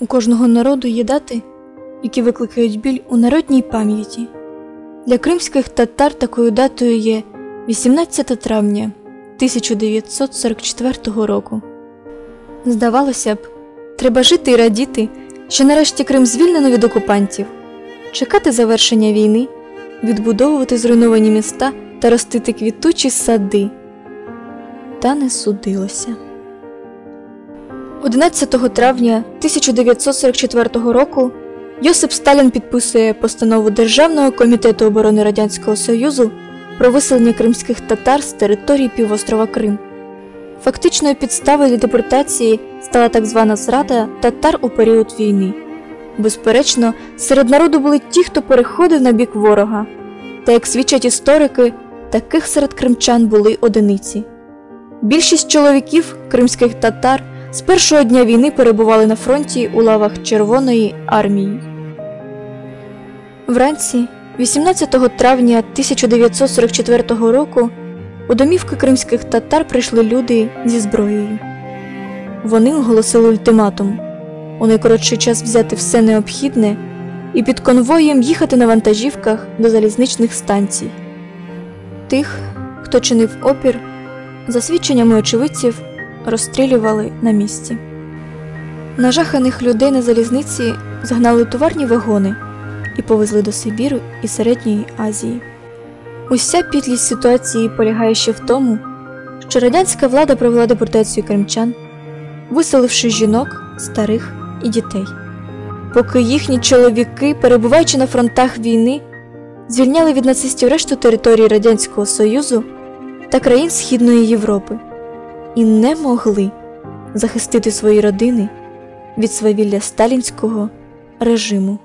У кожного народу є дати, які викликають біль у народній пам'яті. Для кримських татар такою датою є 18 травня 1944 року. Здавалося б, треба жити і радіти, що нарешті Крим звільнено від окупантів, чекати завершення війни, відбудовувати зруйновані міста та ростити квітучі сади. Та не судилося. 11 травня 1944 року Йосип Сталін підписує постанову Державного комітету оборони Радянського Союзу про виселення кримських татар з території півострова Крим. Фактичною підставою для депортації стала так звана зрада татар у період війни. Безперечно, серед народу були ті, хто переходив на бік ворога. Та, як свідчать історики, таких серед кримчан були одиниці. Більшість чоловіків кримських татар з першого дня війни перебували на фронті у лавах Червоної армії. Вранці 18 травня 1944 року у домівки кримських татар прийшли люди зі зброєю. Вони оголосили ультиматум – у найкоротший час взяти все необхідне і під конвоєм їхати на вантажівках до залізничних станцій. Тих, хто чинив опір, за свідченнями очевидців, розстрілювали на місці. Нажаханих людей на залізниці загнали у товарні вагони і повезли до Сибіру і Середньої Азії. Уся підлість ситуації полягає ще в тому, що радянська влада провела депортацію кримчан, виселивши жінок, старих і дітей. Поки їхні чоловіки, перебуваючи на фронтах війни, звільняли від нацистів решту території Радянського Союзу та країн Східної Європи і не могли захистити свої родини від свавілля сталінського режиму.